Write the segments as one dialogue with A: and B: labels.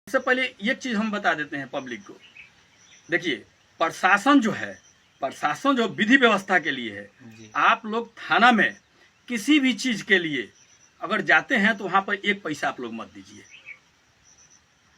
A: सबसे पहले एक चीज़ हम बता देते हैं पब्लिक को। देखिए, प्रशासन जो है, प्रशासन जो विधि व्यवस्था के लिए है, आप लोग थाना में किसी भी चीज़ के लिए अगर जाते हैं तो वहाँ पर एक पैसा आप लोग मत दीजिए।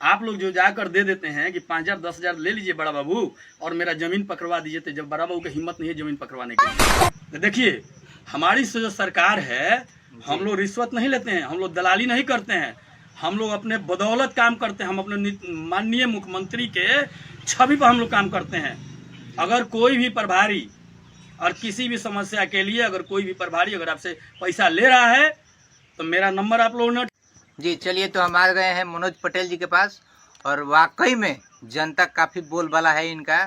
A: आप लोग जो जाकर दे देते हैं कि 5,000 10,000 ले लीजिए बड़ा बाबू और मेरा ज़मीन पकड़वा दीजिए, तो जब बड़ा बाबू की हिम्मत नहीं है ज़मीन पकड़वाने की। तो देखिए, हमारी जो सरकार है, हम लोग रिश्वत नहीं लेते हैं, हम लोग दलाली नहीं करते हैं, हम लोग अपने बदौलत काम करते हैं। हम अपने माननीय मुख्यमंत्री के छवि पर हम लोग काम करते हैं। अगर कोई भी प्रभारी और किसी भी समस्या के लिए अगर कोई भी प्रभारी अगर आपसे पैसा ले रहा है तो मेरा नंबर आप लोगों ने
B: जी। चलिए, तो हम आ गए हैं मनोज पटेल जी के पास और वाकई में जनता काफ़ी बोलबाला है, इनका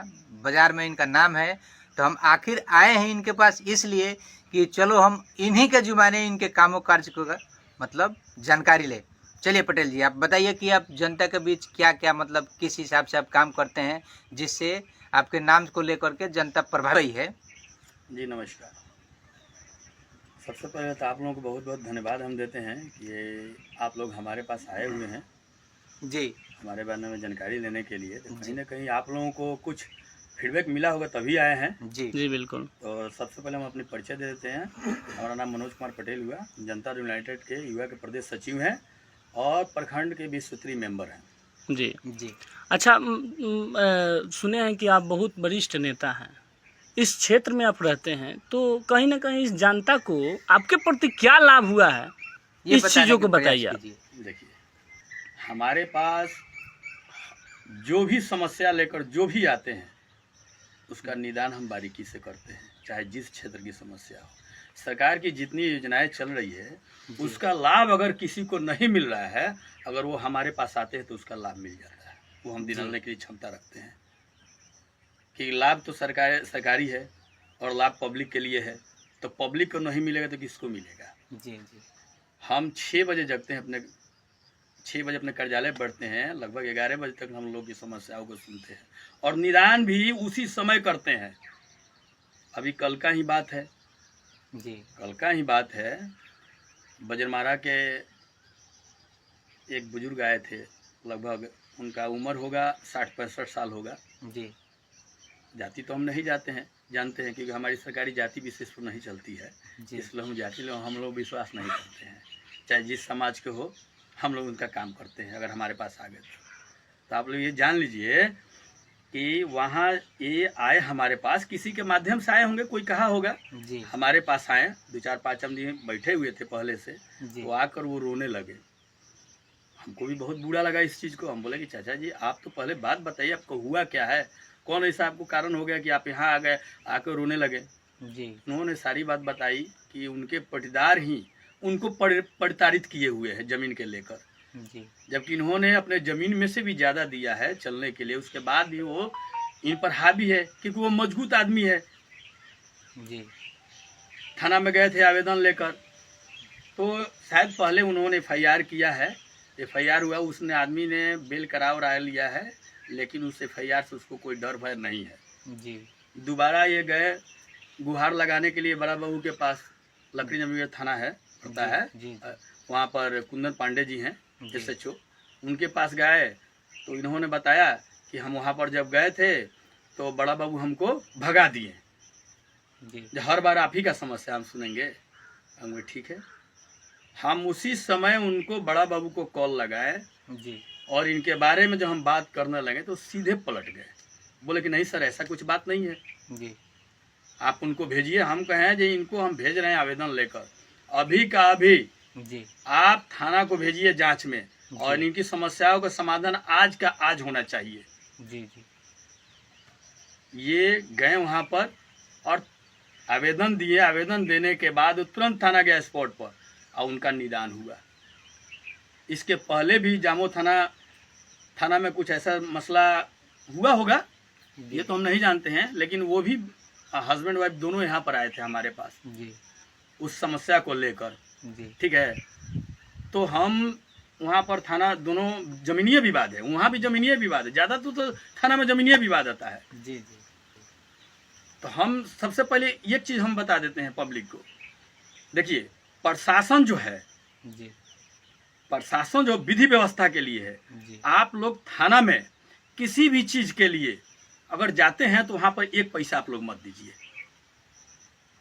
B: बाज़ार में इनका नाम है। तो हम आखिर आए हैं इनके पास इसलिए कि चलो हम इन्हीं के जुबाने इनके कामों कार्य को मतलब जानकारी ले। चलिए पटेल जी, आप बताइए कि आप जनता के बीच क्या क्या मतलब किस हिसाब से आप काम करते हैं जिससे आपके नाम को लेकर के जनता प्रभावित है।
A: जी नमस्कार। सबसे पहले तो आप लोगों को बहुत बहुत धन्यवाद हम देते हैं कि ये आप लोग हमारे पास आए हुए हैं
B: जी,
A: हमारे बारे में जानकारी लेने के लिए। तो कहीं ना कहीं आप लोगों को कुछ फीडबैक मिला होगा तभी आए हैं।
B: जी जी बिल्कुल।
A: तो सबसे पहले हम अपनी परिचय दे देते हैं। हमारा नाम मनोज कुमार पटेल हुआ, जनता यूनाइटेड के युवा के प्रदेश सचिव हैं और प्रखंड के 20 सूत्री मेंबर हैं।
C: जी
B: जी।
C: अच्छा, सुने हैं कि आप बहुत वरिष्ठ नेता हैं, इस क्षेत्र में आप रहते हैं, तो कहीं ना कहीं इस जनता को आपके प्रति क्या लाभ हुआ है, इस चीज़ों को बताइए आप।
A: देखिए, हमारे पास जो भी समस्या लेकर जो भी आते हैं उसका निदान हम बारीकी से करते हैं, चाहे जिस क्षेत्र की समस्या हो। सरकार की जितनी योजनाएं चल रही है उसका लाभ अगर किसी को नहीं मिल रहा है, अगर वो हमारे पास आते हैं तो उसका लाभ मिल जाता है। वो हम दिलाने की क्षमता रखते हैं कि लाभ तो सरकारी है और लाभ पब्लिक के लिए है, तो पब्लिक को नहीं मिलेगा तो किसको मिलेगा।
B: जी जी।
A: हम 6 बजे जगते हैं, 6 बजे अपने कार्यालय बढ़ते हैं, लगभग 11 बजे तक हम लोग की समस्याओं को सुनते हैं और निदान भी उसी समय करते हैं। अभी कल का ही बात है
B: जी,
A: कल का ही बात है, बजरमारा के एक बुजुर्ग आए थे, लगभग उनका उम्र होगा 60-65 साल होगा।
B: जी।
A: जाति तो हम नहीं जानते हैं क्योंकि हमारी सरकारी जाति विशेष पर नहीं चलती है, इसलिए हम जाति लोग हम लोग विश्वास नहीं करते हैं। चाहे जिस समाज के हो, हम लोग उनका काम करते हैं। अगर हमारे पास आ गए तो आप लोग ये जान लीजिए कि वहाँ ये आए हमारे पास, किसी के माध्यम से आए होंगे, कोई कहा होगा
B: जी।
A: हमारे पास आए, 2-4-5 आदमी बैठे हुए थे पहले से,
B: जी।
A: वो आकर वो रोने लगे। हमको भी बहुत बुरा लगा इस चीज़ को। हम बोले कि चाचा जी आप तो पहले बात बताइए, आपको हुआ क्या है, कौन ऐसा आपको कारण हो गया कि आप यहाँ आ गए, आकर रोने लगे।
B: जी।
A: उन्होंने सारी बात बताई कि उनके पटीदार ही उनको प्रताड़ित किए हुए हैं ज़मीन के लेकर,
B: जी।
A: जबकि इन्होंने अपने ज़मीन में से भी ज़्यादा दिया है चलने के लिए, उसके बाद भी वो इन पर हावी है क्योंकि वो मजबूत आदमी है।
B: जी।
A: थाना में गए थे आवेदन लेकर, तो शायद पहले उन्होंने FIR किया है, FIR हुआ, उसने आदमी ने बेल कराव राय लिया है, लेकिन उस FIR से उसको कोई डर भय नहीं है।
B: जी।
A: दोबारा ये गए गुहार लगाने के लिए बड़ा बाबू के पास, लकड़ी जमी थाना है होता है, वहाँ पर कुंदन पांडे जी हैं SHO, उनके पास गए तो इन्होंने बताया कि हम वहाँ पर जब गए थे तो बड़ा बाबू हमको भगा दिए, हर बार आप ही का समस्या हम सुनेंगे। हम ठीक है, हम उसी समय उनको बड़ा बाबू को कॉल लगाए और इनके बारे में जब हम बात करने लगे तो सीधे पलट गए, बोले कि नहीं सर ऐसा कुछ बात नहीं है
B: जी।
A: आप उनको भेजिए। हम कहें जी इनको हम भेज रहे हैं आवेदन लेकर, अभी का अभी
B: जी।
A: आप थाना को भेजिए जांच में, और इनकी समस्याओं का समाधान आज का आज होना चाहिए।
B: जी जी।
A: ये गए वहाँ पर और आवेदन दिए, आवेदन देने के बाद तुरंत थाना गया स्पॉट पर और उनका निदान हुआ। इसके पहले भी जामो थाना में कुछ ऐसा मसला हुआ होगा, ये तो हम नहीं जानते हैं, लेकिन वो भी हस्बैंड वाइफ दोनों यहाँ पर आए थे हमारे पास
B: जी।
A: उस समस्या को लेकर। ठीक है, तो हम वहाँ पर थाना दोनों जमीनीय विवाद है, वहाँ भी जमीनीय विवाद है, ज़्यादा तो थाना में जमीनीय विवाद आता है।
B: जी जी।
A: तो हम सबसे पहले एक चीज़ हम बता देते हैं पब्लिक को। देखिए, प्रशासन जो है, प्रशासन जो विधि व्यवस्था के लिए है,
B: जी
A: आप लोग थाना में किसी भी चीज के लिए अगर जाते हैं तो वहां पर एक पैसा आप लोग मत दीजिए।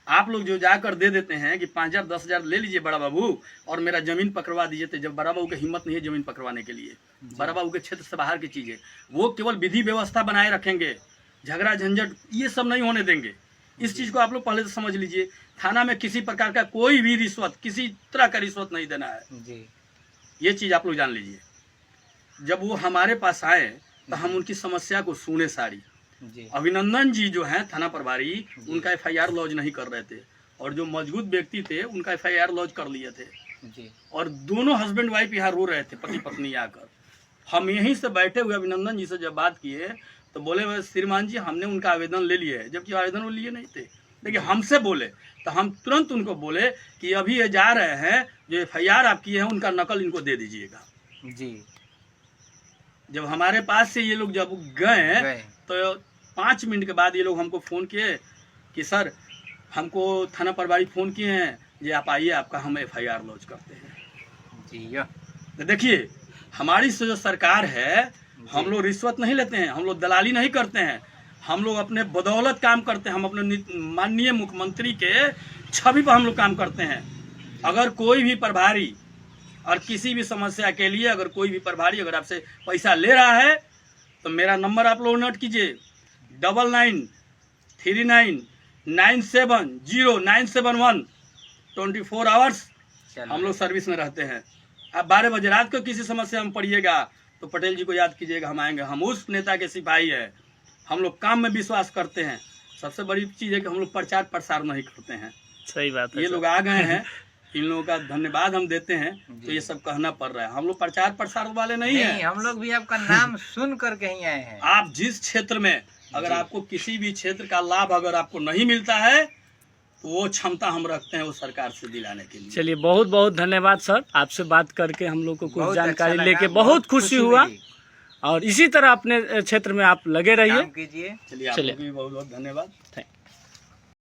A: आप लोग जो जाकर दे देते हैं कि 5,000 10,000 ले लीजिए बड़ा बाबू और मेरा जमीन पकड़वा दीजिए, तो जब बड़ा बाबू की हिम्मत नहीं है जमीन पकड़वाने के लिए, बड़ा बाबू के क्षेत्र से बाहर की चीज है, वो केवल विधि व्यवस्था बनाए रखेंगे, झगड़ा झंझट ये सब नहीं होने देंगे। इस चीज को आप लोग पहले से समझ लीजिए। थाना में किसी प्रकार का कोई भी रिश्वत, किसी तरह का रिश्वत नहीं देना है,
B: जी
A: ये चीज आप लोग जान लीजिए। जब वो हमारे पास आए तो हम उनकी समस्या को सुने सारी।
B: जी
A: अभिनंदन जी जो हैं थाना प्रभारी, उनका FIR लॉन्च नहीं कर रहे थे, और जो मौजूद व्यक्ति थे उनका FIR लॉन्च कर लिए थे,
B: जी
A: और दोनों हस्बैंड वाइफ यहाँ रो रहे थे, पति पत्नी आकर। हम यहीं से बैठे हुए अभिनंदन जी से जब बात किए तो बोले श्रीमान जी हमने उनका आवेदन ले लिया है, जबकि आवेदन वो लिए नहीं थे। लेकिन हमसे बोले तो हम तुरंत उनको बोले कि अभी ये जा रहे हैं, जो FIR आप किए हैं उनका नकल इनको दे दीजिएगा।
B: जी
A: जब हमारे पास से ये लोग जब गए तो 5 मिनट के बाद ये लोग हमको फ़ोन किए कि सर हमको थाना प्रभारी फ़ोन किए हैं, ये आप आइए, आपका हम FIR लॉन्च करते हैं।
B: जी
A: तो देखिए हमारी जो सरकार है, हम लोग रिश्वत नहीं लेते हैं, हम लोग दलाली नहीं करते हैं, हम लोग अपने बदौलत काम करते हैं, हम अपने माननीय मुख्यमंत्री के छवि पर हम लोग काम करते हैं। अगर कोई भी प्रभारी और किसी भी समस्या के लिए अगर कोई भी प्रभारी अगर आपसे पैसा ले रहा है तो मेरा नंबर आप लोग नोट कीजिए, 9939970971। 24 आवर्स हम लोग सर्विस में रहते हैं। आप 12 बजे रात को किसी समस्या में पड़िएगा तो पटेल जी को याद कीजिएगा, हम आएंगे। हम उस नेता के सिपाही है, हम लोग काम में विश्वास करते हैं। सबसे बड़ी चीज़ है कि हम लोग प्रचार प्रसार नहीं करते हैं।
C: सही बात है।
A: ये लोग आ गए हैं, इन लोगों का धन्यवाद हम देते हैं, तो ये सब कहना पड़ रहा है। हम लोग प्रचार प्रसार वाले नहीं हैं।
B: हम लोग भी आपका नाम सुन करके ही आए हैं।
A: आप जिस क्षेत्र में अगर आपको किसी भी क्षेत्र का लाभ अगर आपको नहीं मिलता है तो वो क्षमता हम रखते हैं वो सरकार से दिलाने के लिए।
C: चलिए बहुत बहुत धन्यवाद सर, आपसे बात करके हम लोग को कुछ
B: बहुत
C: जानकारी
B: अच्छा
C: लेके
B: लगा,
C: बहुत खुशी हुआ,
B: हुई।
C: और इसी तरह अपने क्षेत्र में आप लगे रहिए।
B: काम कीजिए।
A: चलिए आप
C: चलिए।
A: लोग भी बहुत बहुत धन्यवाद।
C: थैंक